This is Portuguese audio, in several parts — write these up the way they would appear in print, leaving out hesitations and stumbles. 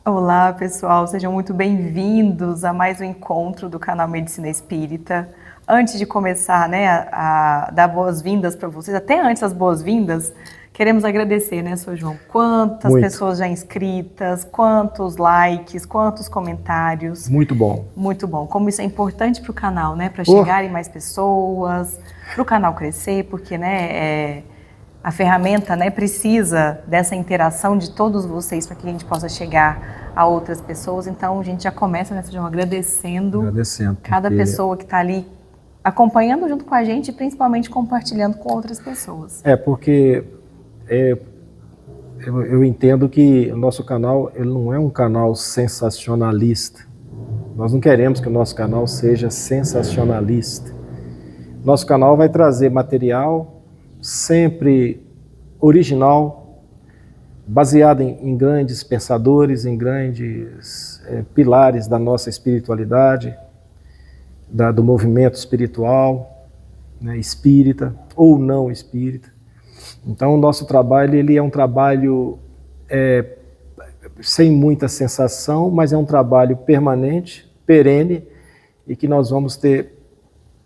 Olá, pessoal, sejam muito bem-vindos a mais um encontro do canal Medicina Espírita. Antes de começar, né, a dar boas-vindas para vocês, até antes das boas-vindas, queremos agradecer, né, Sr. João? Quantas Muito. pessoas já inscritas, quantos likes, quantos comentários. Muito bom. Muito bom. Como isso é importante para o canal, né, para chegarem mais pessoas, para o canal crescer, porque, né, a ferramenta, né, precisa dessa interação de todos vocês para que a gente possa chegar a outras pessoas. Então, a gente já começa, né, Sr. agradecendo cada pessoa que está ali acompanhando junto com a gente e principalmente compartilhando com outras pessoas. Porque eu entendo que o nosso canal ele não é um canal sensacionalista. Nós não queremos que o nosso canal seja sensacionalista. Nosso canal vai trazer material sempre original, baseado em grandes pensadores, em grandes pilares da nossa espiritualidade, do movimento espiritual, né, espírita ou não espírita. Então o nosso trabalho ele é um trabalho sem muita sensação, mas é um trabalho permanente, perene, e que nós vamos ter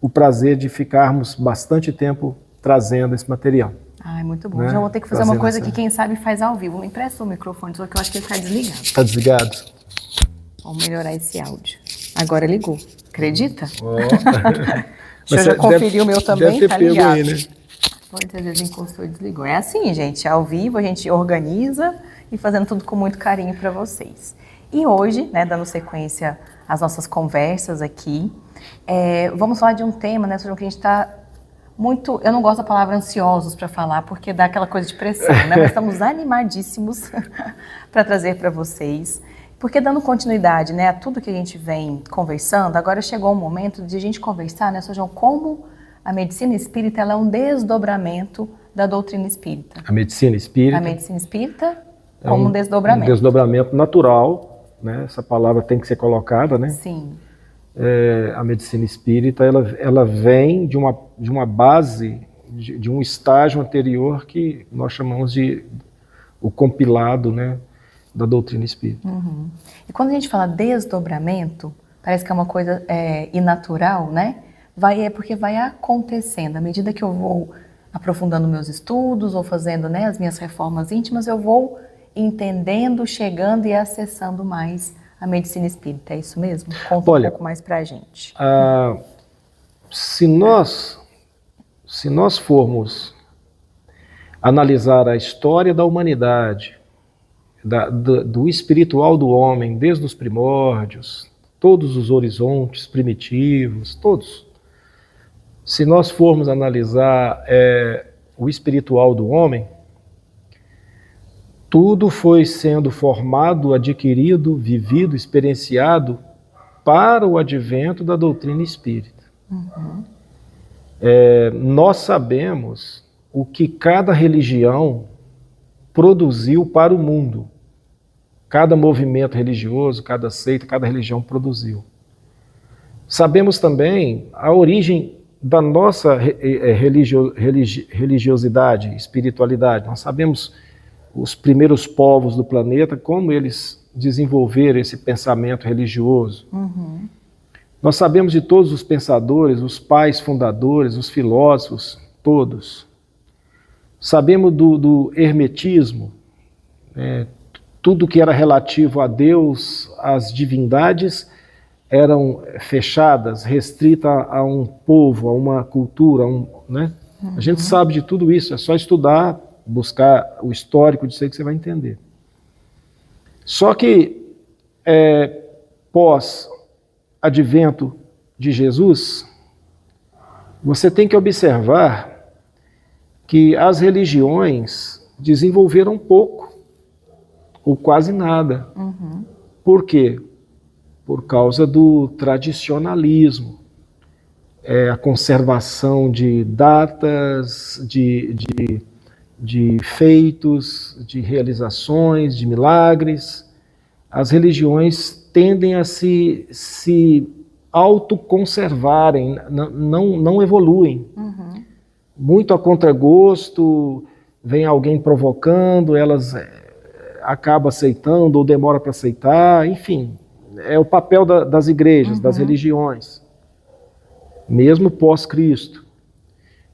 o prazer de ficarmos bastante tempo trazendo esse material. Ai, muito bom. Né? Já vou ter que fazer uma coisa que quem sabe faz ao vivo. Me empresta o microfone, só que eu acho que ele está desligado. Está desligado? Vamos melhorar esse áudio. Agora ligou. Acredita? Oh. O senhor já conferiu o meu também? Deve ter pego ligado. aí, né? Muitas vezes encostou e desligou. É assim, gente. Ao vivo a gente organiza e fazendo tudo com muito carinho para vocês. E hoje, né, dando sequência às nossas conversas aqui, vamos falar de um tema, né, sobre o que a gente está muito... Eu não gosto da palavra ansiosos para falar, porque dá aquela coisa de pressão, né? Mas estamos animadíssimos para trazer para vocês. Porque dando continuidade, né, a tudo que a gente vem conversando, agora chegou o momento de a gente conversar, né, Sr. João, como a medicina espírita ela é um desdobramento da doutrina espírita. A medicina espírita? A medicina espírita como um desdobramento. Um desdobramento natural, né? Essa palavra tem que ser colocada, né? Sim. A medicina espírita ela vem de uma base, de um estágio anterior que nós chamamos de o compilado, né, da doutrina espírita. Uhum. E quando a gente fala desdobramento, parece que é uma coisa inatural, né? É porque vai acontecendo. À medida que eu vou aprofundando meus estudos ou fazendo, né, as minhas reformas íntimas, eu vou entendendo, chegando e acessando mais a medicina espírita. É isso mesmo? Conta um pouco mais pra gente. Se nós formos analisar a história da humanidade, do espiritual do homem, desde os primórdios, todos os horizontes primitivos, todos. Se nós formos analisar o espiritual do homem, tudo foi sendo formado, adquirido, vivido, experienciado para o advento da doutrina espírita. Uhum. Nós sabemos o que cada religião produziu para o mundo. Cada movimento religioso, cada seita, cada religião produziu. Sabemos também a origem da nossa religiosidade, espiritualidade. Nós sabemos os primeiros povos do planeta, como eles desenvolveram esse pensamento religioso. Uhum. Nós sabemos de todos os pensadores, os pais fundadores, os filósofos, todos. Sabemos do hermetismo, tudo que era relativo a Deus, às divindades, eram fechadas, restritas a um povo, a uma cultura, né? Uhum. A gente sabe de tudo isso, é só estudar, buscar o histórico disso aí que você vai entender. Só que, pós-advento de Jesus, você tem que observar que as religiões desenvolveram pouco, ou quase nada. Uhum. Por quê? Por causa do tradicionalismo, a conservação de datas, de feitos, de realizações, de milagres. As religiões tendem a se autoconservarem, não evoluem. Uhum. Muito a contragosto, vem alguém provocando, elas acaba aceitando ou demora para aceitar, enfim, é o papel das igrejas, das religiões, mesmo pós-Cristo.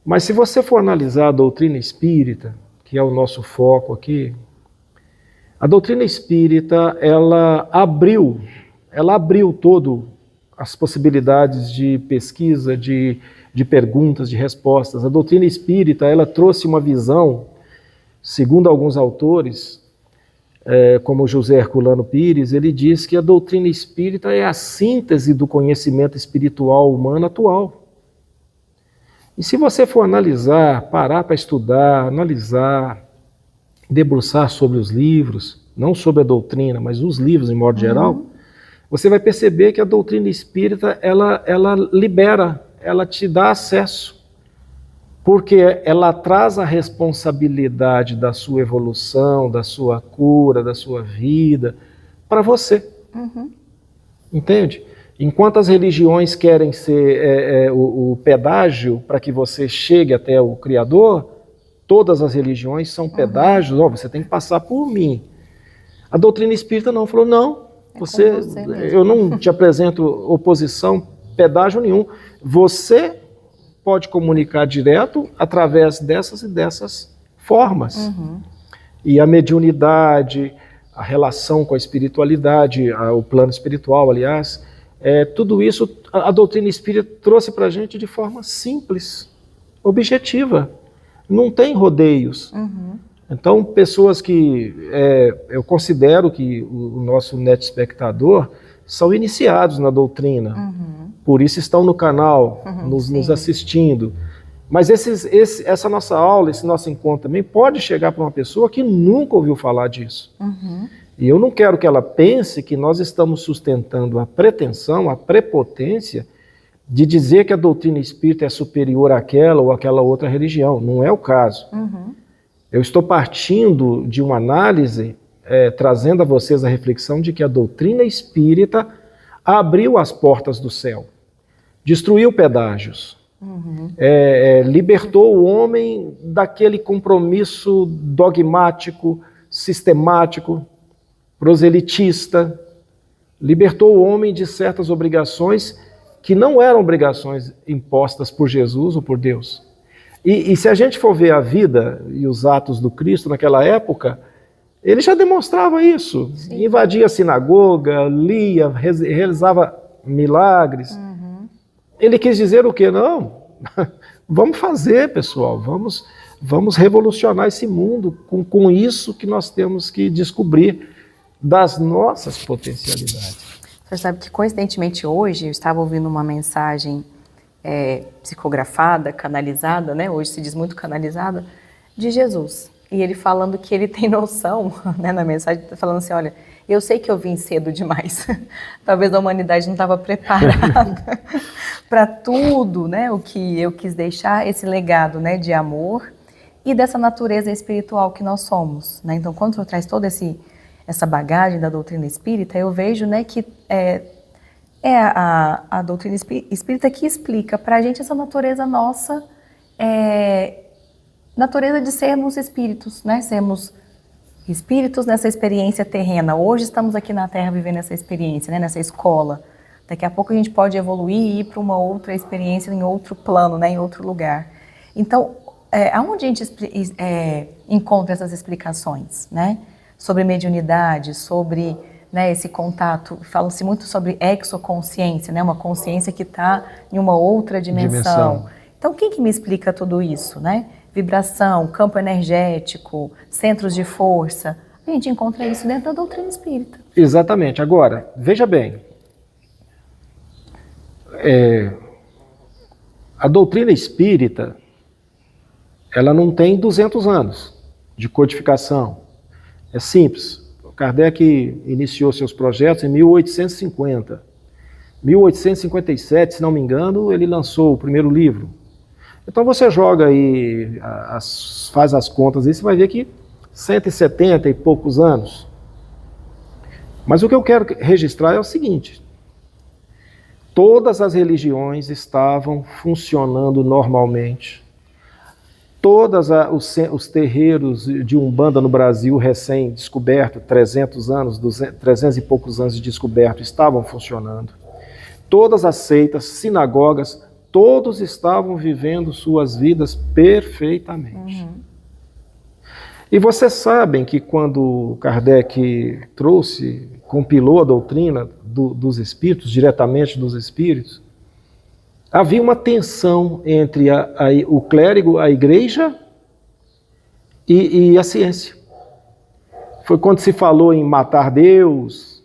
Mas se você for analisar a doutrina espírita, que é o nosso foco aqui, a doutrina espírita, ela abriu todo as possibilidades de pesquisa, de perguntas, de respostas. A doutrina espírita, ela trouxe uma visão, segundo alguns autores, como José Herculano Pires, ele diz que a doutrina espírita é a síntese do conhecimento espiritual humano atual. E se você for analisar, parar para estudar, analisar, debruçar sobre os livros, não sobre a doutrina, mas os livros em modo geral, você vai perceber que a doutrina espírita, ela libera, ela te dá acesso, porque ela traz a responsabilidade da sua evolução, da sua cura, da sua vida, para você. Entende? Enquanto as religiões querem ser o pedágio para que você chegue até o Criador, todas as religiões são pedágios, você tem que passar por mim. A doutrina espírita não, falou, não, eu não te apresento oposição, pedágio nenhum. Você pode comunicar direto através dessas e dessas formas. E a mediunidade, a relação com a espiritualidade, o plano espiritual, aliás, tudo isso a doutrina espírita trouxe para a gente de forma simples, objetiva. Não tem rodeios. Então, pessoas que eu considero que o nosso net espectador são iniciados na doutrina, por isso estão no canal, nos assistindo. Mas essa nossa aula, esse nosso encontro também pode chegar para uma pessoa que nunca ouviu falar disso. E eu não quero que ela pense que nós estamos sustentando a pretensão, a prepotência de dizer que a doutrina espírita é superior àquela ou àquela outra religião. Não é o caso. Eu estou partindo de uma análise, trazendo a vocês a reflexão de que a doutrina espírita abriu as portas do céu, destruiu pedágios, libertou o homem daquele compromisso dogmático, sistemático, proselitista, libertou o homem de certas obrigações que não eram obrigações impostas por Jesus ou por Deus. E se a gente for ver a vida e os atos do Cristo naquela época, ele já demonstrava isso. Sim. Invadia a sinagoga, lia, realizava milagres. Ele quis dizer o quê? Não, vamos fazer, pessoal, vamos revolucionar esse mundo com isso que nós temos que descobrir das nossas potencialidades. Você sabe que, coincidentemente, hoje eu estava ouvindo uma mensagem psicografada, canalizada, né? Hoje se diz muito canalizada, de Jesus. E ele falando que ele tem noção, né, na mensagem, falando assim, olha, eu sei que eu vim cedo demais. Talvez a humanidade não estava preparada para tudo, né, o que eu quis deixar, esse legado, né, de amor e dessa natureza espiritual que nós somos, né? Então, quando eu traz toda essa bagagem da doutrina espírita, eu vejo, né, que a doutrina espírita que explica para a gente essa natureza nossa, natureza de sermos espíritos, né? Sermos espíritos nessa experiência terrena. Hoje estamos aqui na Terra vivendo essa experiência, né? Nessa escola. Daqui a pouco a gente pode evoluir e ir para uma outra experiência em outro plano, né? Em outro lugar. Então, aonde a gente encontra essas explicações, né? Sobre mediunidade, sobre, né, esse contato, fala-se muito sobre exoconsciência, né, uma consciência que está em uma outra dimensão. Então, quem que me explica tudo isso, né? Vibração, campo energético, centros de força, a gente encontra isso dentro da doutrina espírita. Exatamente. Agora, veja bem, a doutrina espírita, ela não tem 200 anos de codificação. É simples. Kardec iniciou seus projetos em 1850. 1857, se não me engano, ele lançou o primeiro livro. Então você joga aí, faz as contas aí, você vai ver que 170 e poucos anos. Mas o que eu quero registrar é o seguinte: todas as religiões estavam funcionando normalmente. Todos os terreiros de Umbanda no Brasil, recém-descoberto, 300 anos, 300 e poucos anos de descoberto, estavam funcionando. Todas as seitas, sinagogas, todos estavam vivendo suas vidas perfeitamente. E vocês sabem que quando Kardec compilou a doutrina dos espíritos, diretamente dos espíritos, havia uma tensão entre o clérigo, a igreja e a ciência. Foi quando se falou em matar Deus,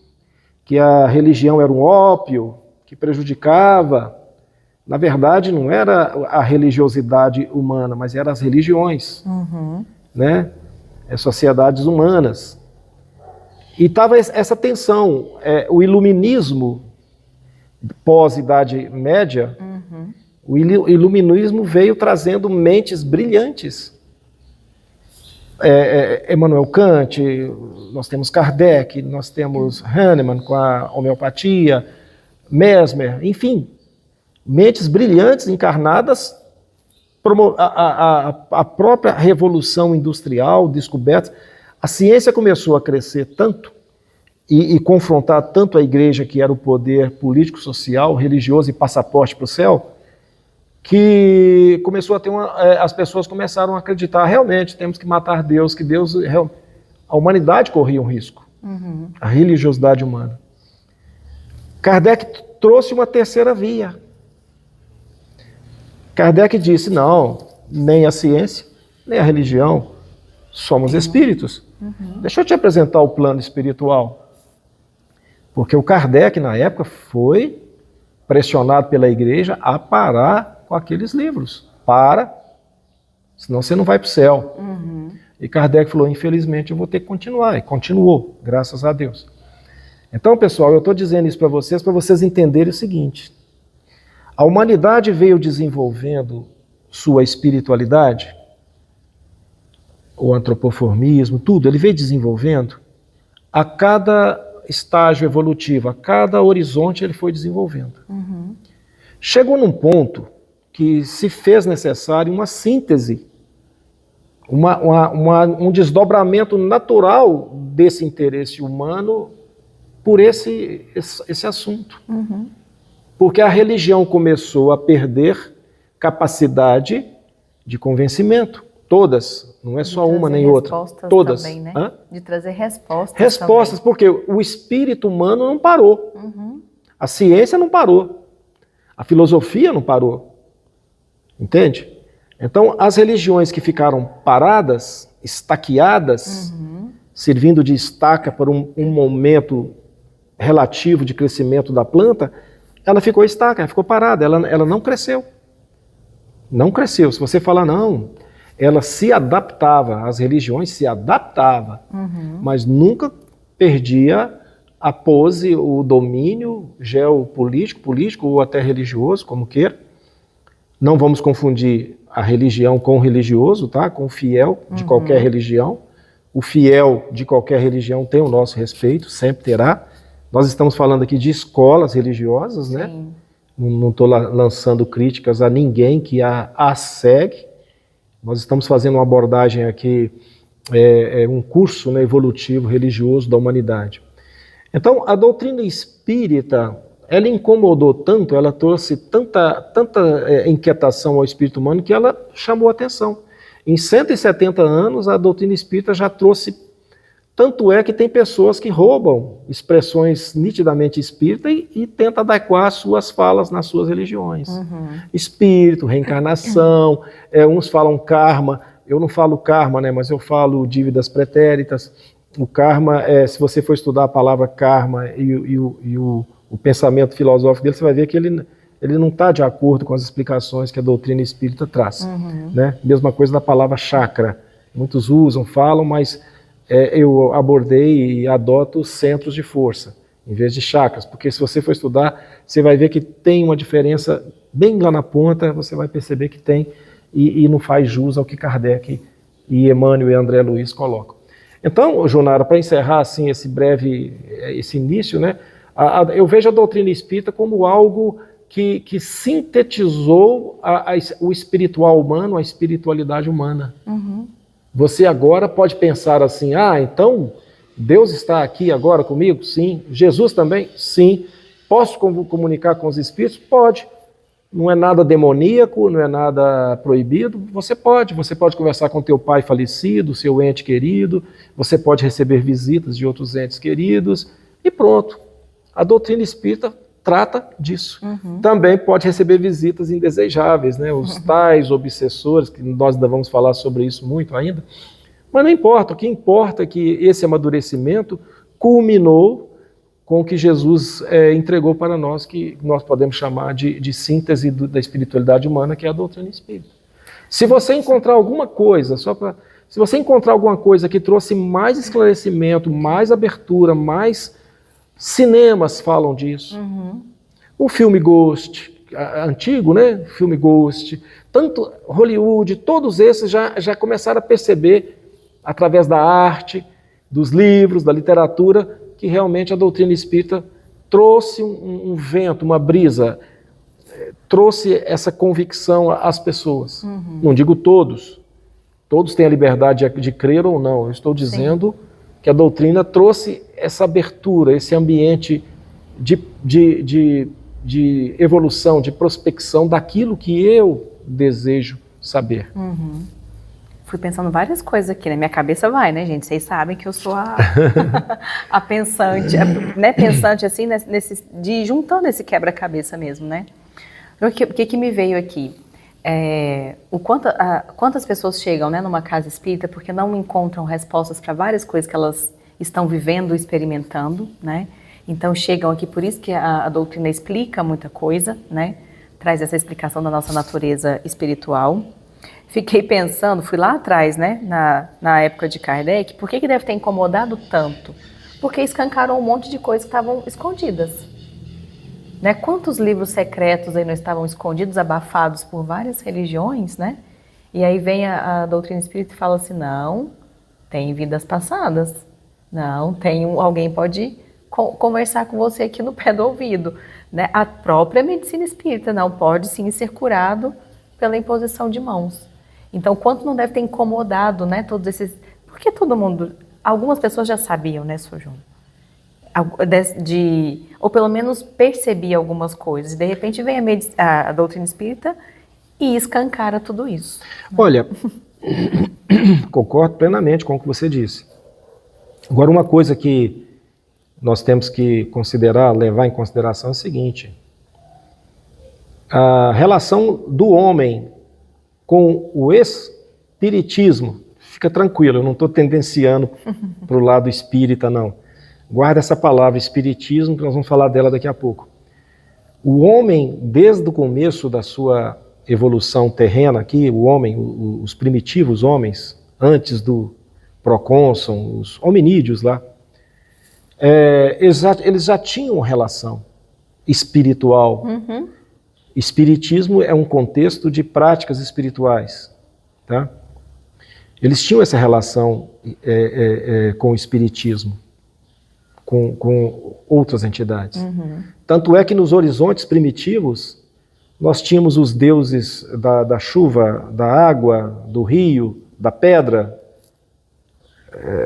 que a religião era um ópio, que prejudicava. Na verdade, não era a religiosidade humana, mas eram as religiões, né? As sociedades humanas. E estava essa tensão. O iluminismo, pós-Idade Média, o iluminismo veio trazendo mentes brilhantes. Emmanuel Kant, nós temos Kardec, nós temos Hahnemann com a homeopatia, Mesmer, enfim, mentes brilhantes encarnadas, a própria revolução industrial, descoberta. A ciência começou a crescer tanto e confrontar tanto a igreja, que era o poder político, social, religioso e passaporte para o céu, que começou a ter as pessoas começaram a acreditar, realmente temos que matar Deus, que Deus, a humanidade corria um risco, a religiosidade humana. Kardec trouxe uma terceira via. Kardec disse, não, nem a ciência, nem a religião, somos espíritos. Deixa eu te apresentar o plano espiritual. Porque o Kardec, na época, foi pressionado pela igreja a parar com aqueles livros. Para, senão você não vai para o céu. E Kardec falou, infelizmente eu vou ter que continuar. E continuou, graças a Deus. Então, pessoal, eu estou dizendo isso para vocês entenderem o seguinte. A humanidade veio desenvolvendo sua espiritualidade, o antropoformismo, tudo, ele veio desenvolvendo a cada estágio evolutivo, a cada horizonte ele foi desenvolvendo. Chegou num ponto que se fez necessário uma síntese, um desdobramento natural desse interesse humano por esse assunto. Porque a religião começou a perder capacidade de convencimento. Todas, não é só uma nem outra. Todas. Também, né? De trazer respostas. Respostas, também. Porque o espírito humano não parou. A ciência não parou. A filosofia não parou. Entende? Então, as religiões que ficaram paradas, estaqueadas, servindo de estaca para um momento relativo de crescimento da planta, ela ficou estaca, ela ficou parada, ela não cresceu. Não cresceu. Se você falar não, ela se adaptava, as religiões se adaptavam, mas nunca perdia a pose, o domínio geopolítico, político ou até religioso, como queira. Não vamos confundir a religião com o religioso, tá? Com o fiel de qualquer religião. O fiel de qualquer religião tem o nosso respeito, sempre terá. Nós estamos falando aqui de escolas religiosas, né? Não estou lançando críticas a ninguém que a segue. Nós estamos fazendo uma abordagem aqui, um curso, né, evolutivo religioso da humanidade. Então, a doutrina espírita, ela incomodou tanto, ela trouxe tanta inquietação ao espírito humano que ela chamou atenção. Em 170 anos, a doutrina espírita já trouxe. Tanto é que tem pessoas que roubam expressões nitidamente espírita e tentam adequar suas falas nas suas religiões. Espírito, reencarnação, uns falam karma, eu não falo karma, né, mas eu falo dívidas pretéritas. O karma, se você for estudar a palavra karma e o pensamento filosófico dele, você vai ver que ele não está de acordo com as explicações que a doutrina espírita traz. Né? Mesma coisa da palavra chakra. Muitos usam, falam, mas eu abordei e adoto centros de força, em vez de chakras, porque se você for estudar, você vai ver que tem uma diferença bem lá na ponta, você vai perceber que tem, e não faz jus ao que Kardec e Emmanuel e André Luiz colocam. Então, Junara, para encerrar assim esse início, né, eu vejo a doutrina espírita como algo que sintetizou o espiritual humano, a espiritualidade humana. Uhum. Você agora pode pensar assim, então Deus está aqui agora comigo? Sim. Jesus também? Sim. Posso comunicar com os espíritos? Pode. Não é nada demoníaco, não é nada proibido. Você pode conversar com teu pai falecido, seu ente querido, você pode receber visitas de outros entes queridos e pronto. A doutrina espírita trata disso. Uhum. Também pode receber visitas indesejáveis, né? Os tais obsessores, que nós ainda vamos falar sobre isso muito ainda. Mas não importa, o que importa é que esse amadurecimento culminou com o que Jesus entregou para nós, que nós podemos chamar de síntese da espiritualidade humana, que é a doutrina espírita. Se você encontrar alguma coisa, se você encontrar alguma coisa que trouxe mais esclarecimento, mais abertura, mais cinemas falam disso. Uhum. O filme Ghost, antigo, né? O filme Ghost, tanto Hollywood, todos esses já começaram a perceber, através da arte, dos livros, da literatura, que realmente a doutrina espírita trouxe um vento, uma brisa, trouxe essa convicção às pessoas. Uhum. Não digo todos têm a liberdade de crer ou não, eu estou dizendo que a doutrina trouxe essa abertura, esse ambiente de evolução, de prospecção daquilo que eu desejo saber. Uhum. Fui pensando várias coisas aqui, né? Minha cabeça vai, né, gente? Vocês sabem que eu sou a pensante, né? Pensante assim, juntando esse quebra-cabeça mesmo, né? O que me veio aqui? Quantas pessoas chegam, né, numa casa espírita porque não encontram respostas para várias coisas que elas estão vivendo, experimentando, né? Então chegam aqui, por isso que a doutrina explica muita coisa, né? Traz essa explicação da nossa natureza espiritual. Fiquei pensando, fui lá atrás, né, na época de Kardec, por que deve ter incomodado tanto? Porque escancaram um monte de coisas que estavam escondidas. Né? Quantos livros secretos aí não estavam escondidos, abafados por várias religiões, né? E aí vem a doutrina espírita e fala assim, não, tem vidas passadas, não, alguém pode conversar com você aqui no pé do ouvido. Né? A própria medicina espírita não pode sim ser curado pela imposição de mãos. Então, quanto não deve ter incomodado, né, todos esses... Porque todo mundo... Algumas pessoas já sabiam, né, Sr. João? Ou pelo menos percebia algumas coisas. De repente vem a doutrina espírita e escancara tudo isso. Olha, concordo plenamente com o que você disse. Agora, uma coisa que nós temos que levar em consideração é o seguinte. A relação do homem com o espiritismo, fica tranquilo, eu não estou tendenciando para o lado espírita, não. Guarda essa palavra, espiritismo, que nós vamos falar dela daqui a pouco. O homem, desde o começo da sua evolução terrena aqui, o homem, os primitivos homens, antes do procônsul, os hominídeos lá, eles já tinham relação espiritual. Uhum. Espiritismo é um contexto de práticas espirituais, tá? Eles tinham essa relação com o espiritismo, com outras entidades. Uhum. Tanto é que nos horizontes primitivos, nós tínhamos os deuses da chuva, da água, do rio, da pedra.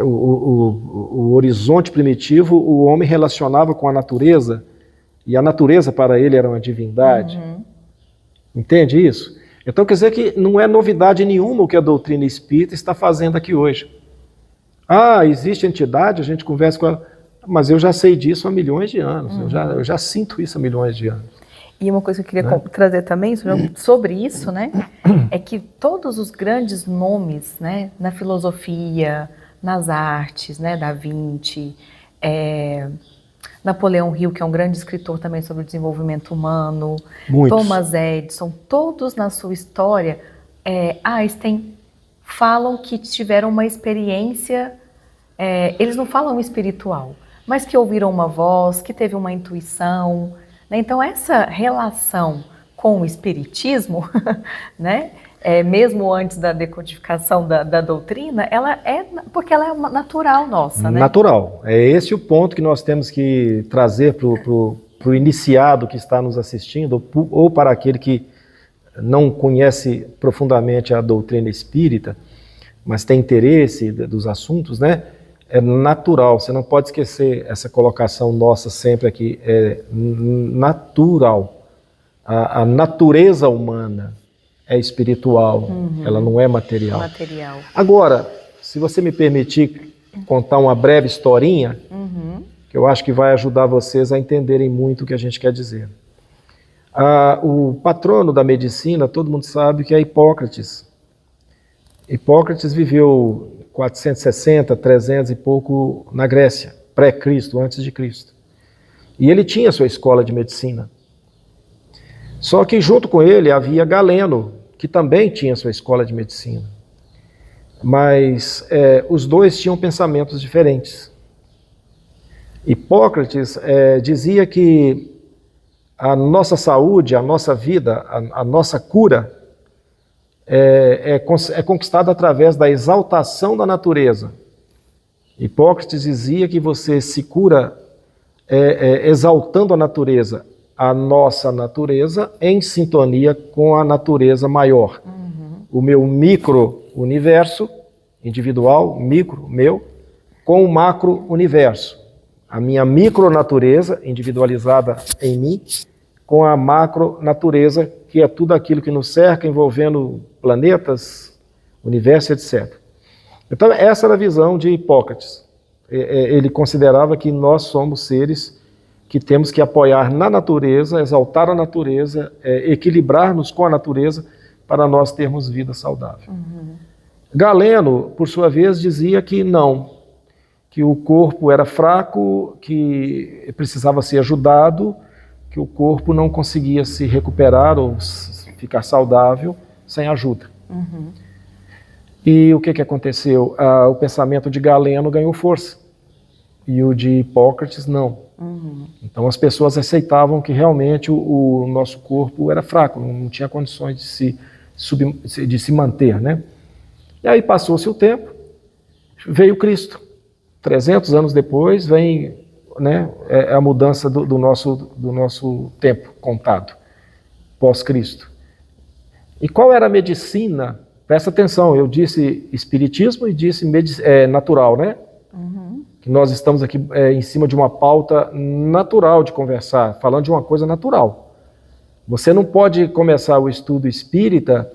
O horizonte primitivo, o homem relacionava com a natureza, e a natureza para ele era uma divindade. Uhum. Entende isso? Então quer dizer que não é novidade nenhuma o que a doutrina espírita está fazendo aqui hoje. Existe entidade, a gente conversa com ela, mas eu já sei disso há milhões de anos, uhum. eu já sinto isso há milhões de anos. E uma coisa que eu queria trazer também sobre isso, né, é que todos os grandes nomes, né, na filosofia, nas artes, né, Da Vinci, Napoleão Hill, que é um grande escritor também sobre o desenvolvimento humano, muitos. Thomas Edison, todos na sua história, Einstein, falam que tiveram uma experiência, eles não falam espiritual, mas que ouviram uma voz, que teve uma intuição, né? Então essa relação com o espiritismo, né, mesmo antes da decodificação da doutrina, porque ela é natural nossa, né? Natural. É esse o ponto que nós temos que trazer para o iniciado que está nos assistindo, ou para aquele que não conhece profundamente a doutrina espírita, mas tem interesse dos assuntos, né? É natural, você não pode esquecer essa colocação nossa sempre aqui, é natural. A natureza humana é espiritual, ela não é material. Agora, se você me permitir contar uma breve historinha, que eu acho que vai ajudar vocês a entenderem muito o que a gente quer dizer. O patrono da medicina, todo mundo sabe que é Hipócrates. Hipócrates viveu 460, 300 e pouco na Grécia, pré-Cristo, antes de Cristo. E ele tinha sua escola de medicina. Só que junto com ele havia Galeno, que também tinha sua escola de medicina. Mas os dois tinham pensamentos diferentes. Hipócrates dizia que a nossa saúde, a nossa vida, a nossa cura é conquistada através da exaltação da natureza. Hipócrates dizia que você se cura exaltando a natureza, a nossa natureza em sintonia com a natureza maior. O meu micro-universo, individual, micro, meu, com o macro-universo. A minha micronatureza, individualizada em mim, com a macronatureza, que é tudo aquilo que nos cerca, envolvendo planetas, universo, etc. Então, essa era a visão de Hipócrates. Ele considerava que nós somos seres que temos que apoiar na natureza, exaltar a natureza, equilibrar-nos com a natureza, para nós termos vida saudável. Galeno, por sua vez, dizia que não, que o corpo era fraco, que precisava ser ajudado, que o corpo não conseguia se recuperar ou ficar saudável sem ajuda. E o que aconteceu? O pensamento de Galeno ganhou força e o de Hipócrates não. Então as pessoas aceitavam que realmente o nosso corpo era fraco, não tinha condições de se manter, né? E aí passou-se o tempo, veio Cristo. 300 anos depois vem, né, a mudança do nosso tempo contado, pós-Cristo. E qual era a medicina? Presta atenção, eu disse espiritismo e disse natural, né? Que nós estamos aqui em cima de uma pauta natural de conversar, falando de uma coisa natural. Você não pode começar o estudo espírita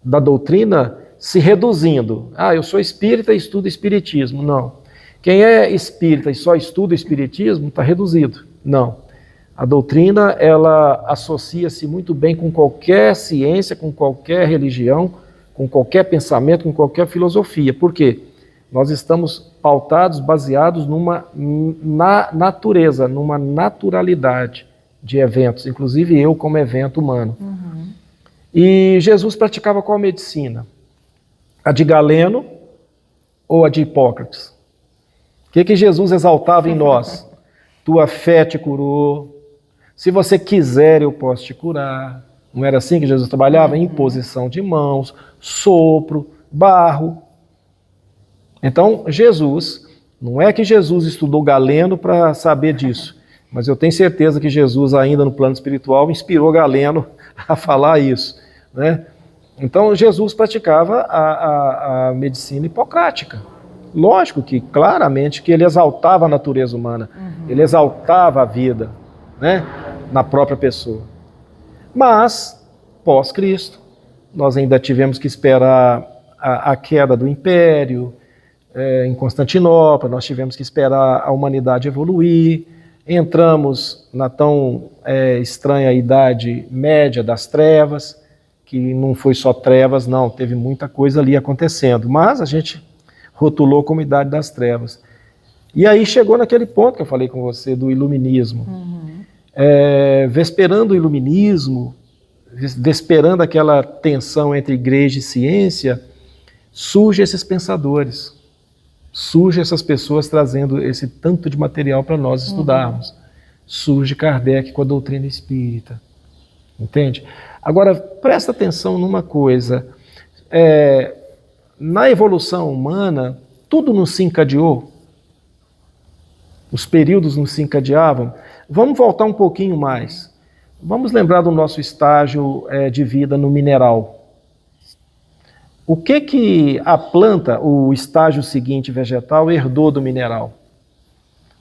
da doutrina se reduzindo. Eu sou espírita e estudo espiritismo. Não. Quem é espírita e só estuda o espiritismo está reduzido. Não. A doutrina, ela associa-se muito bem com qualquer ciência, com qualquer religião, com qualquer pensamento, com qualquer filosofia. Por quê? Nós estamos pautados, baseados na natureza, numa naturalidade de eventos, inclusive eu como evento humano. E Jesus praticava qual medicina? A de Galeno ou a de Hipócrates? O que Jesus exaltava em nós? Tua fé te curou. Se você quiser, eu posso te curar. Não era assim que Jesus trabalhava? Imposição de mãos, sopro, barro. Então, Jesus, não é que Jesus estudou Galeno para saber disso, mas eu tenho certeza que Jesus, ainda no plano espiritual, inspirou Galeno a falar isso, né? Então, Jesus praticava a medicina hipocrática. Lógico que, claramente, que ele exaltava a natureza humana, ele exaltava a vida, né, na própria pessoa. Mas, pós-Cristo, nós ainda tivemos que esperar a queda do Império, em Constantinopla, nós tivemos que esperar a humanidade evoluir, entramos na tão estranha Idade Média das Trevas, que não foi só trevas, não, teve muita coisa ali acontecendo, mas a gente rotulou como Idade das Trevas. E aí chegou naquele ponto que eu falei com você, do iluminismo. Vesperando o iluminismo, vesperando aquela tensão entre igreja e ciência, surgem esses pensadores, surgem essas pessoas trazendo esse tanto de material para nós estudarmos. Surge Kardec com a doutrina espírita. Entende? Agora, presta atenção numa coisa. Na evolução humana, tudo não se encadeou. os períodos nos se encadeavam. Vamos voltar um pouquinho mais. Vamos lembrar do nosso estágio de vida no mineral. O que a planta, o estágio seguinte vegetal, herdou do mineral?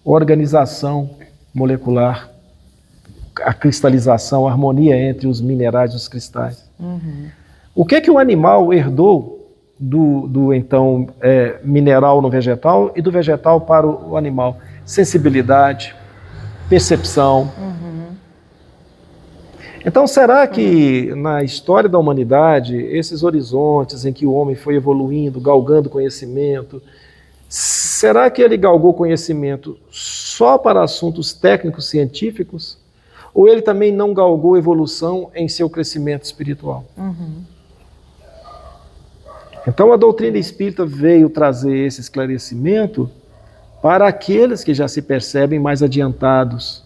Organização molecular, a cristalização, a harmonia entre os minerais e os cristais. Uhum. O que o animal herdou do então mineral no vegetal e do vegetal para o animal? Sensibilidade, percepção. Uhum. Então, será que na história da humanidade, esses horizontes em que o homem foi evoluindo, galgando conhecimento, será que ele galgou conhecimento só para assuntos técnicos, científicos? Ou ele também não galgou evolução em seu crescimento espiritual? Uhum. Então, a doutrina espírita veio trazer esse esclarecimento para aqueles que já se percebem mais adiantados,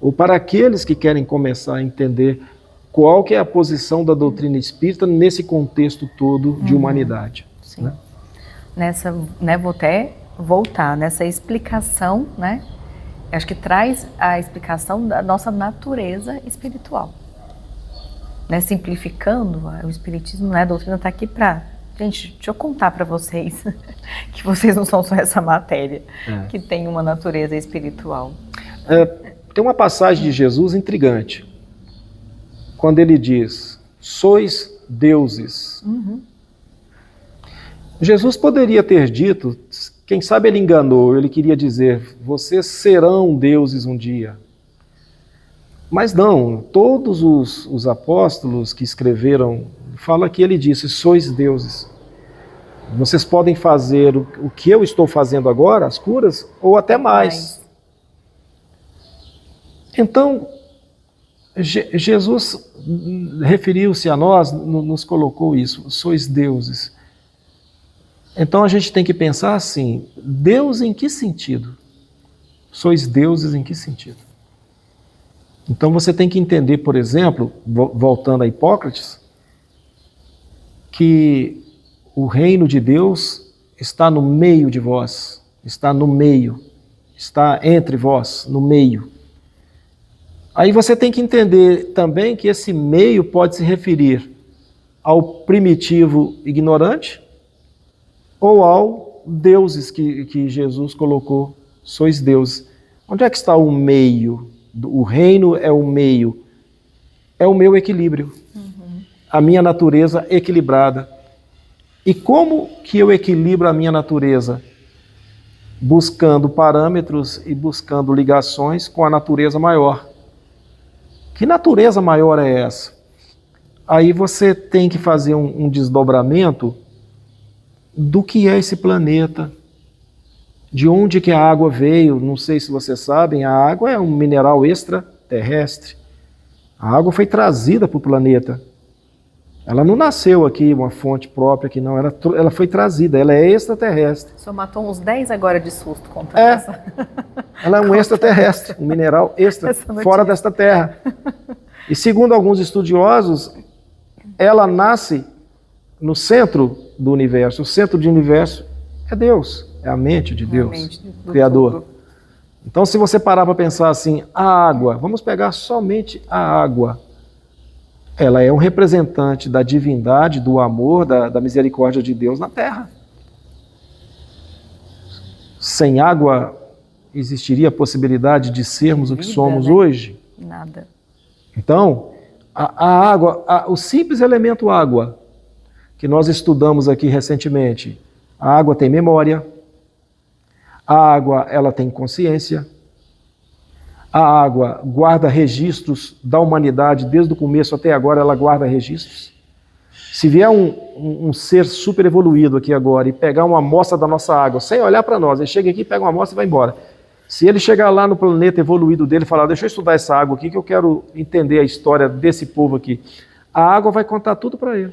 ou para aqueles que querem começar a entender qual que é a posição da doutrina espírita nesse contexto todo de humanidade. Sim. Né? Vou até voltar nessa explicação, né? Acho que traz a explicação da nossa natureza espiritual. Né? Simplificando, o espiritismo, né? A doutrina está aqui para... Gente, deixa eu contar para vocês que vocês não são só essa matéria, que tem uma natureza espiritual. Tem uma passagem de Jesus intrigante, quando ele diz, sois deuses. Uhum. Jesus poderia ter dito, quem sabe ele enganou, ele queria dizer, vocês serão deuses um dia. Mas não, todos os apóstolos que escreveram, fala que ele disse, sois deuses. Vocês podem fazer o que eu estou fazendo agora, as curas, ou até mais. Então, Jesus referiu-se a nós, nos colocou isso, sois deuses. Então a gente tem que pensar assim, Deus em que sentido? Sois deuses em que sentido? Então você tem que entender, por exemplo, voltando a Hipócrates, que o reino de Deus está no meio de vós, está no meio, está entre vós, no meio. Aí você tem que entender também que esse meio pode se referir ao primitivo ignorante ou ao deuses que Jesus colocou, sois deuses. Onde é que está o meio? O reino é o meio, é o meu equilíbrio, a minha natureza equilibrada. E como que eu equilibro a minha natureza? Buscando parâmetros e buscando ligações com a natureza maior. Que natureza maior é essa? Aí você tem que fazer um desdobramento do que é esse planeta, de onde que a água veio. Não sei se vocês sabem, a água é um mineral extraterrestre. A água foi trazida para o planeta. Ela não nasceu aqui, uma fonte própria aqui, não. Ela foi trazida, ela é extraterrestre. O senhor matou uns 10 agora de susto contando essa. Ela é um extraterrestre, um mineral extra, fora desta Terra. E segundo alguns estudiosos, ela nasce no centro do universo. O centro do universo é Deus, é a mente de Deus, Criador. Tudo. Então, se você parar para pensar assim, a água, vamos pegar somente a água. Ela é um representante da divindade, do amor, da misericórdia de Deus na Terra. Sem água, existiria a possibilidade de sermos o que somos hoje? Nada. Então, a água, o simples elemento água, que nós estudamos aqui recentemente, a água tem memória, a água ela tem consciência, a água guarda registros da humanidade, desde o começo até agora ela guarda registros. Se vier um ser super evoluído aqui agora e pegar uma amostra da nossa água, sem olhar para nós, ele chega aqui, pega uma amostra e vai embora. Se ele chegar lá no planeta evoluído dele e falar, deixa eu estudar essa água aqui que eu quero entender a história desse povo aqui, a água vai contar tudo para ele.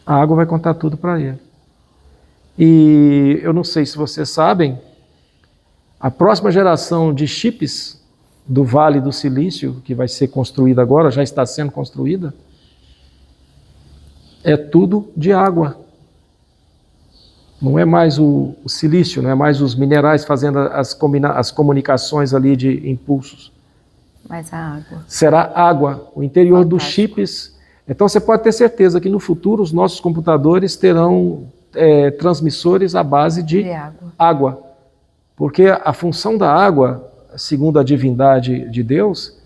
A água vai contar tudo para ele. E eu não sei se vocês sabem, a próxima geração de chips do Vale do Silício, que vai ser construída agora, já está sendo construída, é tudo de água. Não é mais o silício, não é mais os minerais fazendo as comunicações ali de impulsos. Mas a água. Será água, o interior Fantástico. dos chips. Então você pode ter certeza que no futuro os nossos computadores terão transmissores à base de água. Porque a função da água, segundo a divindade de Deus,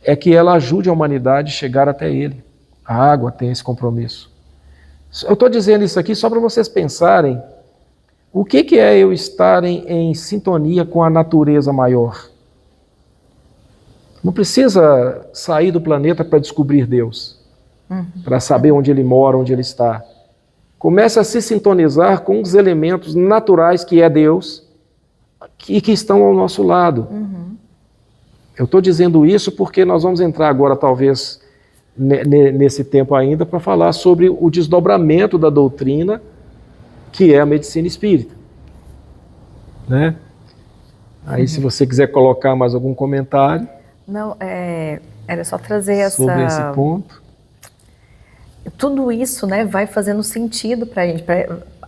é que ela ajude a humanidade a chegar até Ele. A água tem esse compromisso. Eu estou dizendo isso aqui só para vocês pensarem o que é eu estar em sintonia com a natureza maior. Não precisa sair do planeta para descobrir Deus, para saber onde Ele mora, onde Ele está. Comece a se sintonizar com os elementos naturais que é Deus e que estão ao nosso lado. Eu estou dizendo isso porque nós vamos entrar agora, talvez, nesse tempo ainda, para falar sobre o desdobramento da doutrina que é a medicina espírita. Né? Aí, se você quiser colocar mais algum comentário... Não, era só trazer sobre esse ponto. Tudo isso, né, vai fazendo sentido para a gente.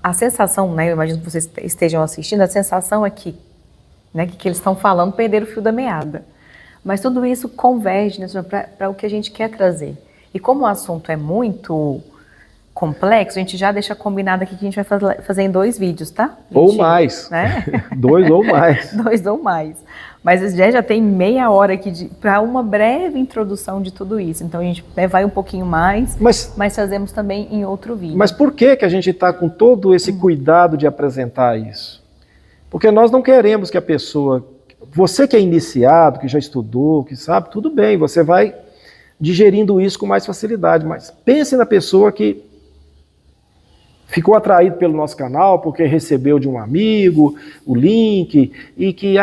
A sensação, né, eu imagino que vocês estejam assistindo, a sensação é que, né, que eles estão falando perder o fio da meada. Mas tudo isso converge, né, para o que a gente quer trazer. E como o assunto é muito complexo, a gente já deixa combinado aqui que a gente vai fazer em 2 vídeos, tá? Ou mais. Né? 2 ou mais. 2 ou mais. Mas já tem meia hora aqui para uma breve introdução de tudo isso. Então a gente vai um pouquinho mais, mas fazemos também em outro vídeo. Mas por que a gente está com todo esse cuidado de apresentar isso? Porque nós não queremos que a pessoa... Você que é iniciado, que já estudou, que sabe, tudo bem, você vai digerindo isso com mais facilidade. Mas pense na pessoa que ficou atraído pelo nosso canal porque recebeu de um amigo o link e que,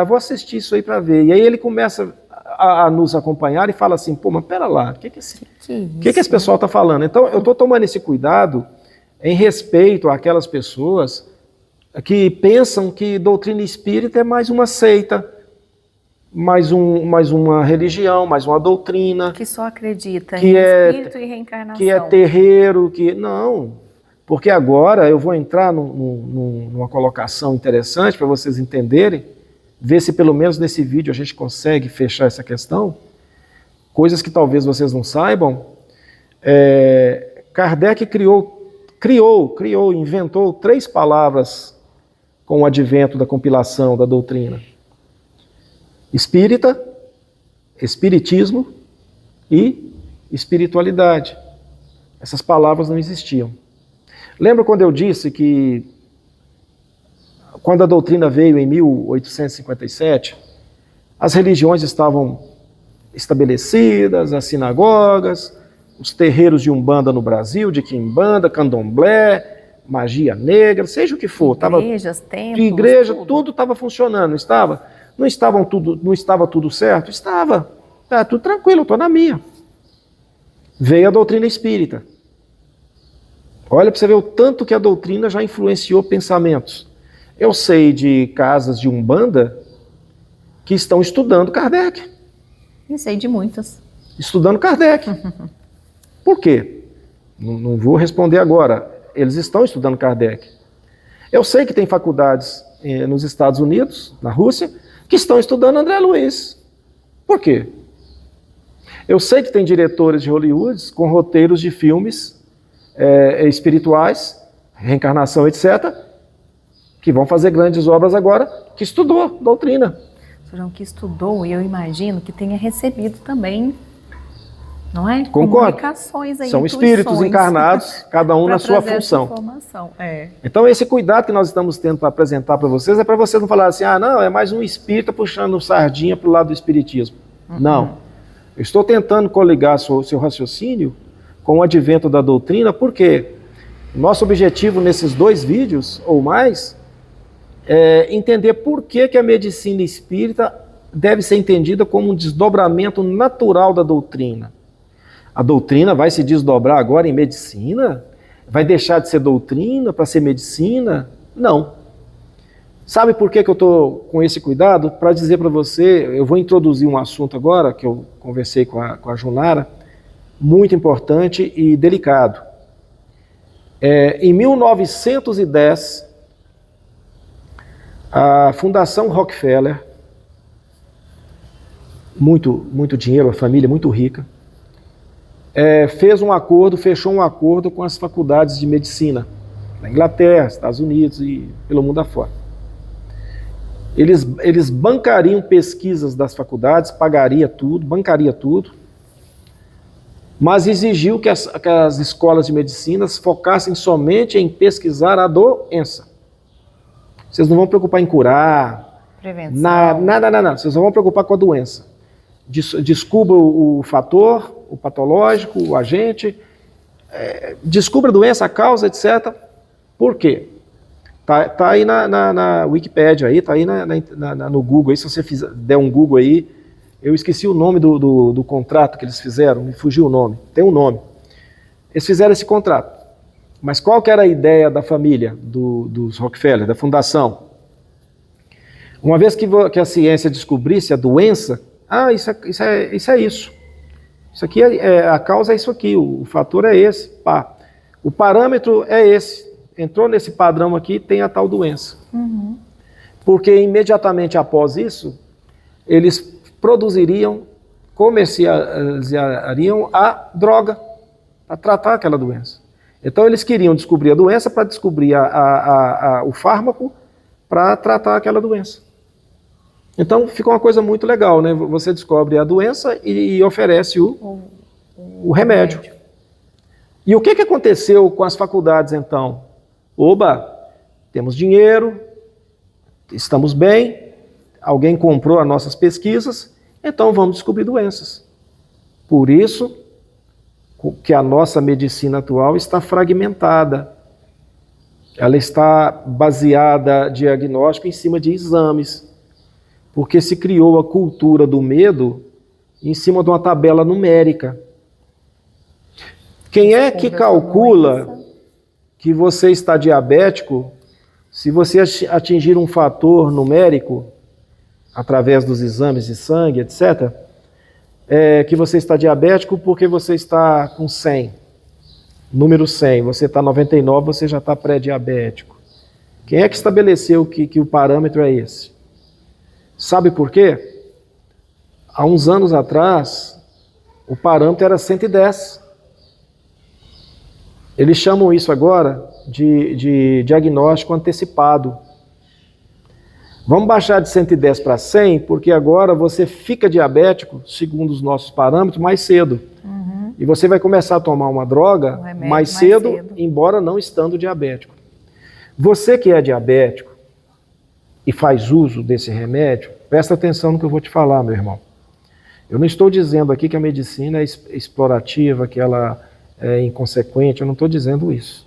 vou assistir isso aí para ver. E aí ele começa a nos acompanhar e fala assim, pô, mas pera lá, o que esse pessoal está falando? Então eu estou tomando esse cuidado em respeito àquelas pessoas que pensam que doutrina espírita é mais uma seita, mais uma religião, mais uma doutrina. Que só acredita em espírito e reencarnação. Que é terreiro, que... Não... Porque agora eu vou entrar numa colocação interessante para vocês entenderem, ver se pelo menos nesse vídeo a gente consegue fechar essa questão. Coisas que talvez vocês não saibam. Kardec inventou 3 palavras com o advento da compilação da doutrina. Espírita, espiritismo e espiritualidade. Essas palavras não existiam. Lembra quando eu disse que, quando a doutrina veio em 1857, as religiões estavam estabelecidas, as sinagogas, os terreiros de Umbanda no Brasil, de Quimbanda, Candomblé, magia negra, seja o que for. Igrejas, templos, igreja, tudo estava funcionando, não estava? Não estava tudo certo? Estava. Tá tudo tranquilo, eu estou na minha. Veio a doutrina espírita. Olha para você ver o tanto que a doutrina já influenciou pensamentos. Eu sei de casas de Umbanda que estão estudando Kardec. Eu sei de muitas. Estudando Kardec. Por quê? Não vou responder agora. Eles estão estudando Kardec. Eu sei que tem faculdades nos Estados Unidos, na Rússia, que estão estudando André Luiz. Por quê? Eu sei que tem diretores de Hollywood com roteiros de filmes espirituais, reencarnação, etc., que vão fazer grandes obras agora, que estudou doutrina. João, que estudou, e eu imagino que tenha recebido também, não é? Concordo. Comunicações aí, são espíritos encarnados, cada um na sua função. Então esse cuidado que nós estamos tendo para apresentar para vocês é para vocês não falarem assim, não, é mais um espírita puxando sardinha para o lado do espiritismo. Não. Eu estou tentando coligar seu raciocínio com o advento da doutrina, porque nosso objetivo nesses 2 vídeos, ou mais, é entender por que a medicina espírita deve ser entendida como um desdobramento natural da doutrina. A doutrina vai se desdobrar agora em medicina? Vai deixar de ser doutrina para ser medicina? Não. Sabe por que eu estou com esse cuidado? Para dizer para você, eu vou introduzir um assunto agora, que eu conversei com a Junara, muito importante e delicado. Em 1910, A Fundação Rockefeller, muito dinheiro, uma família muito rica, fechou um acordo com as faculdades de medicina, na Inglaterra, Estados Unidos e pelo mundo afora. Eles bancariam pesquisas das faculdades, bancaria tudo, mas exigiu que as escolas de medicina focassem somente em pesquisar a doença. Vocês não vão preocupar em curar, prevenção. Nada. Vocês não vão preocupar com a doença. Descubra o fator, o patológico, o agente, descubra a doença, a causa, etc. Por quê? Tá aí na Wikipédia, tá aí no Google, aí, se você der um Google aí, eu esqueci o nome do contrato que eles fizeram, me fugiu o nome, tem um nome. Eles fizeram esse contrato. Mas qual que era a ideia da família, dos Rockefeller, da fundação? Uma vez que a ciência descobrisse a doença, isso é isso. Isso aqui a causa é isso aqui, o fator é esse, pá. O parâmetro é esse. Entrou nesse padrão aqui, tem a tal doença. Uhum. Porque imediatamente após isso, eles comercializariam a droga para tratar aquela doença. Então eles queriam descobrir a doença para descobrir o fármaco para tratar aquela doença. Então fica uma coisa muito legal, né? Você descobre a doença e oferece o remédio. E o que aconteceu com as faculdades então? Oba, temos dinheiro, estamos bem, alguém comprou as nossas pesquisas, então vamos descobrir doenças. Por isso que a nossa medicina atual está fragmentada. Ela está baseada, diagnóstico, em cima de exames, porque se criou a cultura do medo em cima de uma tabela numérica. Quem é que calcula que você está diabético se você atingir um fator numérico, através dos exames de sangue, etc., que você está diabético porque você está com 100, número 100, você está 99, você já está pré-diabético. Quem é que estabeleceu que o parâmetro é esse? Sabe por quê? Há uns anos atrás, o parâmetro era 110. Eles chamam isso agora de diagnóstico antecipado. Vamos baixar de 110 para 100, porque agora você fica diabético, segundo os nossos parâmetros, mais cedo. Uhum. E você vai começar a tomar uma droga mais cedo, embora não estando diabético. Você que é diabético e faz uso desse remédio, presta atenção no que eu vou te falar, meu irmão. Eu não estou dizendo aqui que a medicina é explorativa, que ela é inconsequente, eu não estou dizendo isso.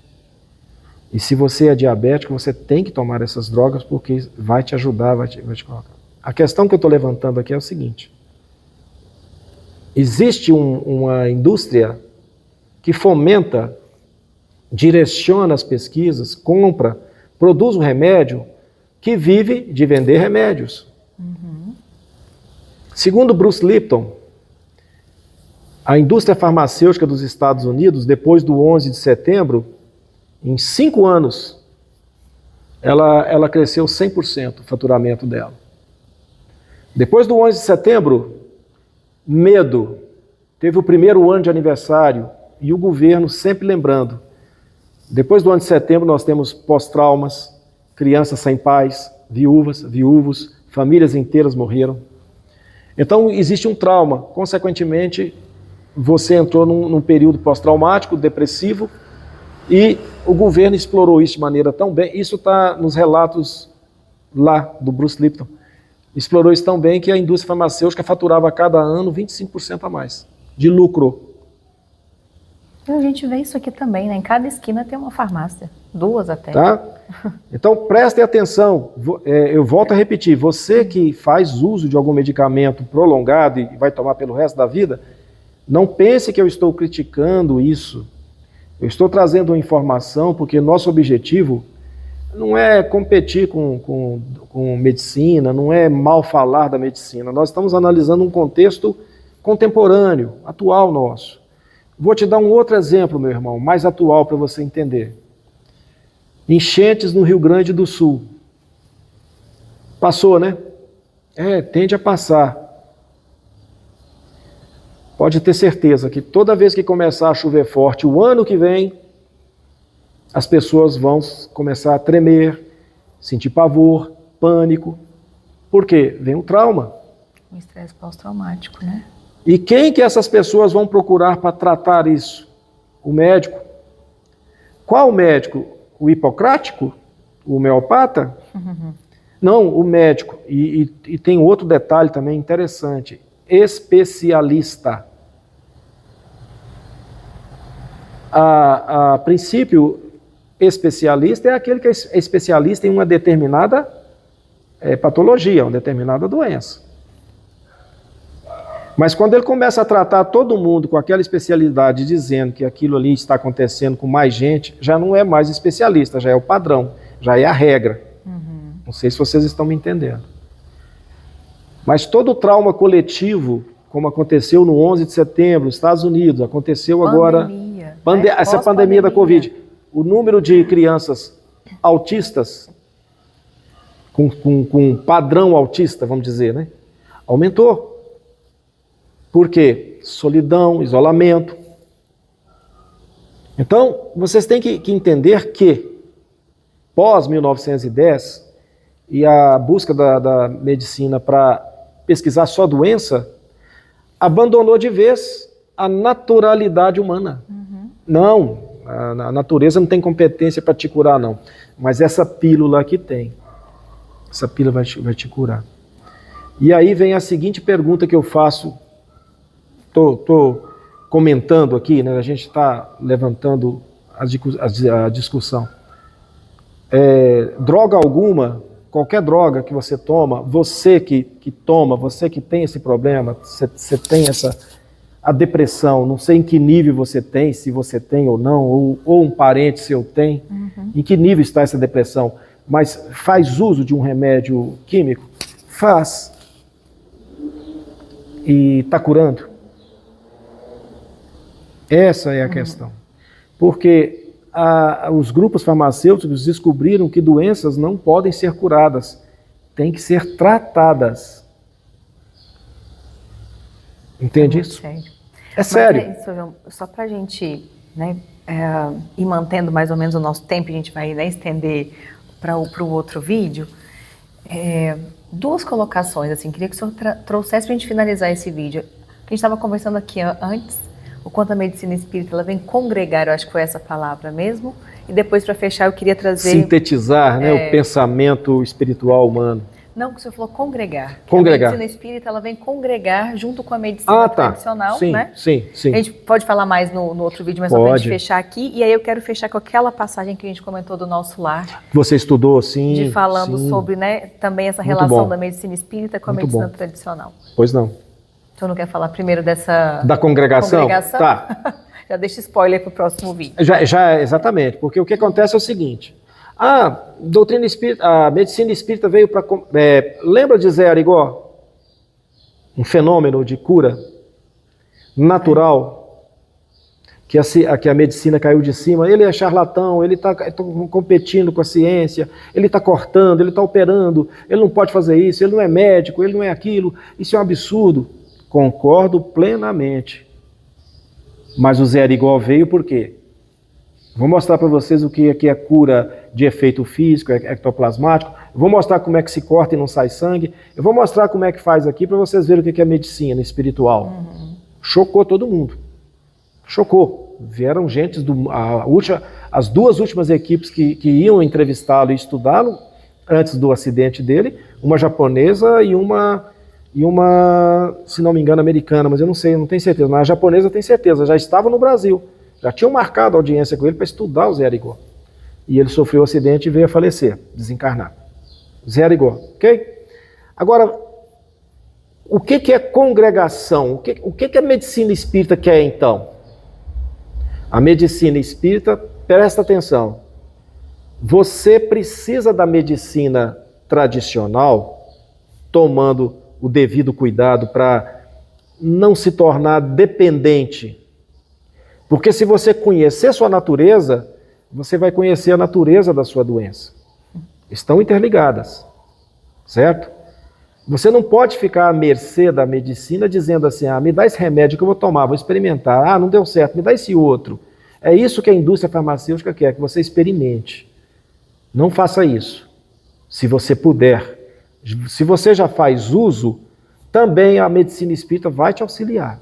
E se você é diabético, você tem que tomar essas drogas porque vai te ajudar, vai te colocar. A questão que eu estou levantando aqui é o seguinte. Existe uma indústria que fomenta, direciona as pesquisas, compra, produz um remédio que vive de vender remédios. Uhum. Segundo Bruce Lipton, a indústria farmacêutica dos Estados Unidos, depois do 11 de setembro, em 5 anos, ela cresceu 100% o faturamento dela. Depois do 11 de setembro, medo. Teve o primeiro ano de aniversário e o governo sempre lembrando. Depois do 11 de setembro, nós temos pós-traumas, crianças sem pais, viúvos, famílias inteiras morreram. Então, existe um trauma. Consequentemente, você entrou num período pós-traumático, depressivo, e o governo explorou isso de maneira tão bem, isso está nos relatos lá do Bruce Lipton, explorou isso tão bem que a indústria farmacêutica faturava a cada ano 25% a mais de lucro. A gente vê isso aqui também, né? Em cada esquina tem uma farmácia, 2 até. Tá? Então prestem atenção, eu volto a repetir, você que faz uso de algum medicamento prolongado e vai tomar pelo resto da vida, não pense que eu estou criticando isso. Eu estou trazendo uma informação porque nosso objetivo não é competir com medicina, não é mal falar da medicina. Nós estamos analisando um contexto contemporâneo, atual nosso. Vou te dar um outro exemplo, meu irmão, mais atual para você entender. Enchentes no Rio Grande do Sul. Passou, né? Tende a passar. Pode ter certeza que toda vez que começar a chover forte o ano que vem, as pessoas vão começar a tremer, sentir pavor, pânico. Por quê? Vem o trauma. O estresse pós-traumático, né? E quem que essas pessoas vão procurar para tratar isso? O médico. Qual médico? O hipocrático? O homeopata? Não, o médico. E tem outro detalhe também interessante. Especialista. A princípio, especialista é aquele que é especialista em uma determinada patologia, uma determinada doença. Mas quando ele começa a tratar todo mundo com aquela especialidade, dizendo que aquilo ali está acontecendo com mais gente, já não é mais especialista, já é o padrão, já é a regra. Não sei se vocês estão me entendendo. Mas todo o trauma coletivo, como aconteceu no 11 de setembro, nos Estados Unidos, aconteceu agora... Essa pandemia da Covid. O número de crianças autistas, com padrão autista, vamos dizer, né? Aumentou. Por quê? Solidão, isolamento. Então, vocês têm que entender que, pós-1910, e a busca da medicina para pesquisar só doença, abandonou de vez a naturalidade humana. Não, a natureza não tem competência para te curar, não. Mas essa pílula aqui tem. Essa pílula vai te curar. E aí vem a seguinte pergunta que eu faço. Estou comentando aqui, né? A gente está levantando a discussão. Droga alguma, qualquer droga que você toma, você que toma, você que tem esse problema, você tem a depressão, não sei em que nível você tem, se você tem ou não, ou um parente seu tem, em que nível está essa depressão, mas faz uso de um remédio químico? Faz. E está curando? Essa é a questão. Porque os grupos farmacêuticos descobriram que doenças não podem ser curadas, têm que ser tratadas. Entende isso? Sério. É sério. Mas é isso, só para a gente, né, ir mantendo mais ou menos o nosso tempo, a gente vai, né, estender para o outro vídeo. Duas colocações, assim, queria que o senhor trouxesse para a gente finalizar esse vídeo. A gente estava conversando aqui antes, o quanto a medicina espírita ela vem congregar, eu acho que foi essa palavra mesmo, e depois, para fechar, eu queria trazer... Sintetizar, né, o pensamento espiritual humano. Não, que o senhor falou congregar. Congregar. A medicina espírita ela vem congregar junto com a medicina tradicional, sim, né? Sim. A gente pode falar mais no outro vídeo, mas só para a gente fechar aqui. E aí eu quero fechar com aquela passagem que a gente comentou do Nosso Lar. Você estudou, sim. Falando sobre, né, também essa relação da medicina espírita com a medicina tradicional. Pois não. Então não quer falar primeiro dessa... Da congregação? Tá. Já deixa spoiler para o próximo vídeo. Exatamente, porque o que acontece é o seguinte... doutrina espírita, a medicina espírita veio para... lembra de Zé Arigó? Um fenômeno de cura natural, que a medicina caiu de cima. Ele é charlatão, ele está competindo com a ciência, ele está cortando, ele está operando, ele não pode fazer isso, ele não é médico, ele não é aquilo, isso é um absurdo. Concordo plenamente. Mas o Zé Arigó veio por quê? Vou mostrar para vocês o que é cura de efeito físico, ectoplasmático. Vou mostrar como é que se corta e não sai sangue. Eu vou mostrar como é que faz aqui para vocês verem o que é medicina espiritual. Chocou todo mundo. Chocou. Vieram gente, as duas últimas equipes que iam entrevistá-lo e estudá-lo, antes do acidente dele, uma japonesa e uma, se não me engano, americana, mas eu não sei, não tenho certeza. Mas a japonesa tem certeza, já estava no Brasil. Já tinham marcado a audiência com ele para estudar o Zé Arigó. E ele sofreu um acidente e veio a falecer, desencarnar. Zé Arigó, ok? Agora, o que é congregação? O que a medicina espírita quer, então? A medicina espírita, presta atenção, você precisa da medicina tradicional, tomando o devido cuidado para não se tornar dependente. Porque se você conhecer sua natureza, você vai conhecer a natureza da sua doença. Estão interligadas. certo? Você não pode ficar à mercê da medicina dizendo assim, me dá esse remédio que eu vou tomar, vou experimentar. Não deu certo, me dá esse outro. É isso que a indústria farmacêutica quer, que você experimente. Não faça isso. Se você puder. Se você já faz uso, também a medicina espírita vai te auxiliar.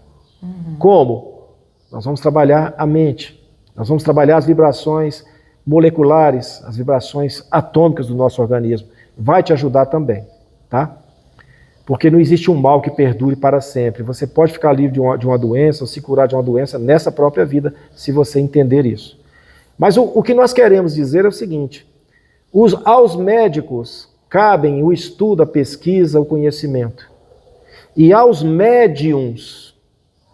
Como? Nós vamos trabalhar a mente. Nós vamos trabalhar as vibrações moleculares, as vibrações atômicas do nosso organismo. Vai te ajudar também, tá? Porque não existe um mal que perdure para sempre. Você pode ficar livre de uma doença ou se curar de uma doença nessa própria vida, se você entender isso. Mas o que nós queremos dizer é o seguinte: aos médicos cabem o estudo, a pesquisa, o conhecimento. E aos médiuns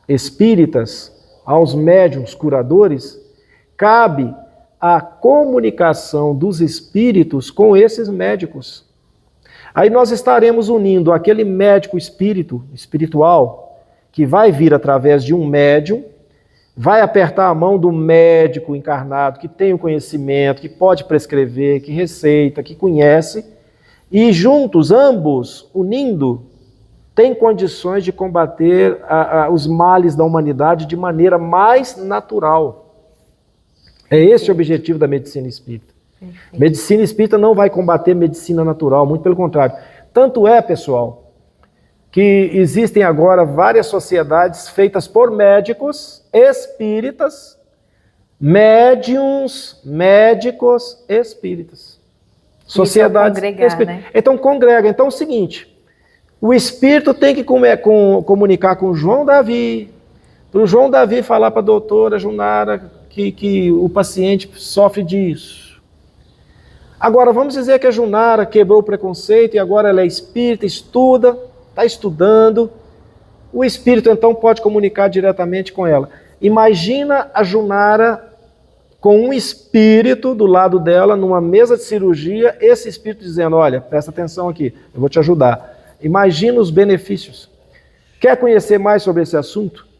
espíritas, aos médiuns curadores, cabe a comunicação dos espíritos com esses médicos. Aí nós estaremos unindo aquele médico espiritual, que vai vir através de um médium, vai apertar a mão do médico encarnado, que tem o conhecimento, que pode prescrever, que receita, que conhece, e juntos, ambos, unindo, têm condições de combater os males da humanidade de maneira mais natural. É esse o objetivo da medicina espírita. Perfeito. Medicina espírita não vai combater medicina natural, muito pelo contrário. Tanto é, pessoal, que existem agora várias sociedades feitas por médicos espíritas, médiuns, médicos espíritas. Sociedades espíritas. Né? Então congrega. Então é o seguinte, o espírito tem que comunicar com o João Davi, para o João Davi falar para a doutora Junara que o paciente sofre disso. Agora, vamos dizer que a Junara quebrou o preconceito e agora ela é espírita, estuda, está estudando. O espírito, então, pode comunicar diretamente com ela. Imagina a Junara com um espírito do lado dela, numa mesa de cirurgia, esse espírito dizendo, olha, presta atenção aqui, eu vou te ajudar. Imagina os benefícios. Quer conhecer mais sobre esse assunto?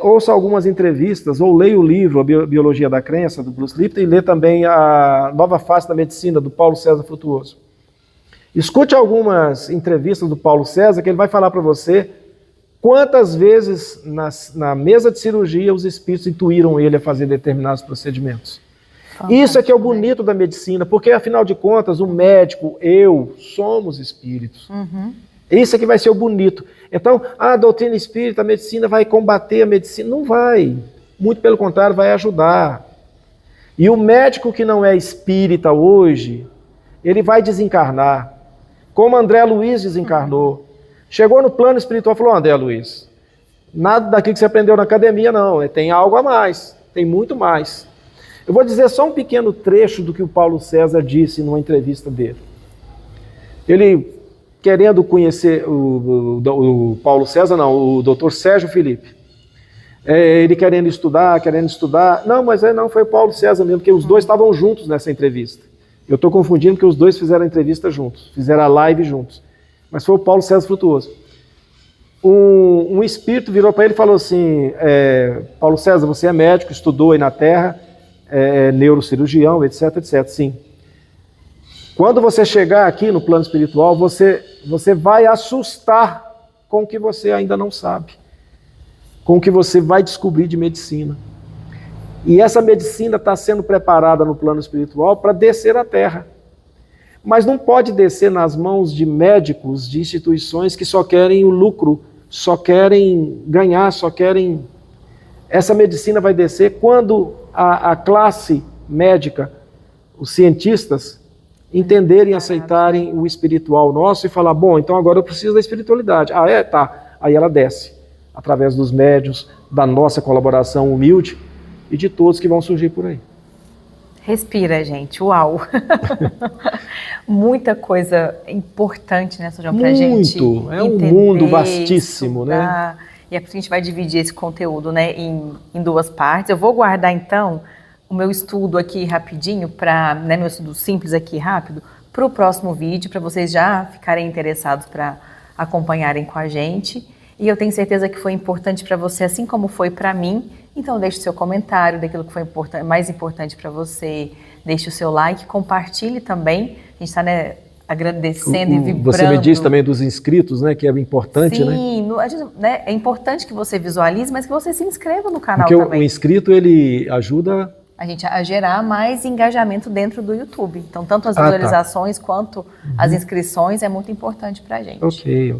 Ouça algumas entrevistas, ou leia o livro A Biologia da Crença, do Bruce Lipton, e lê também A Nova Face da Medicina, do Paulo César Frutuoso. Escute algumas entrevistas do Paulo César, que ele vai falar para você quantas vezes na mesa de cirurgia os espíritos intuíram ele a fazer determinados procedimentos. Isso é que é o bonito da medicina, porque afinal de contas o médico, somos espíritos. Isso é que vai ser o bonito. Então, a doutrina espírita, a medicina vai combater a medicina? Não vai. Muito pelo contrário, vai ajudar. E o médico que não é espírita hoje, ele vai desencarnar. Como André Luiz desencarnou. Chegou no plano espiritual e falou, André Luiz, nada daquilo que você aprendeu na academia não, tem algo a mais, tem muito mais. Eu vou dizer só um pequeno trecho do que o Paulo César disse numa entrevista dele. Ele, querendo conhecer o Paulo César, não, o doutor Sérgio Felipe, ele querendo estudar, não, mas não, foi o Paulo César mesmo, porque os dois estavam juntos nessa entrevista. Eu estou confundindo porque os dois fizeram a entrevista juntos, fizeram a live juntos. Mas foi o Paulo César Frutuoso. Um espírito virou para ele e falou assim, Paulo César, você é médico, estudou aí na Terra, neurocirurgião, etc, etc, sim. Quando você chegar aqui no plano espiritual, você vai assustar com o que você ainda não sabe, com o que você vai descobrir de medicina. E essa medicina está sendo preparada no plano espiritual para descer à Terra. Mas não pode descer nas mãos de médicos, de instituições que só querem o lucro, só querem ganhar, só querem... Essa medicina vai descer quando a classe médica, os cientistas, entenderem, aceitarem o espiritual nosso e falar, bom, então agora eu preciso da espiritualidade. Tá. Aí ela desce, através dos médiuns, da nossa colaboração humilde e de todos que vão surgir por aí. Respira, gente. Uau! Muita coisa importante, né, Sr. pra gente entender, é um mundo vastíssimo, estudar, né? E é por isso que a gente vai dividir esse conteúdo, né, em duas partes. Eu vou guardar, então, o meu estudo aqui rapidinho, meu estudo simples aqui rápido, para o próximo vídeo, para vocês já ficarem interessados para acompanharem com a gente. E eu tenho certeza que foi importante para você, assim como foi para mim. Então deixe o seu comentário daquilo que foi mais importante para você, deixe o seu like, compartilhe também. A gente está, né, agradecendo e vibrando. Você me disse também dos inscritos, né? Que é importante, né? Sim, né, é importante que você visualize, mas que você se inscreva no canal Porque também. o inscrito, ele ajuda A gente a gerar mais engajamento dentro do YouTube. Então, tanto as visualizações quanto as inscrições é muito importante pra gente. Ok.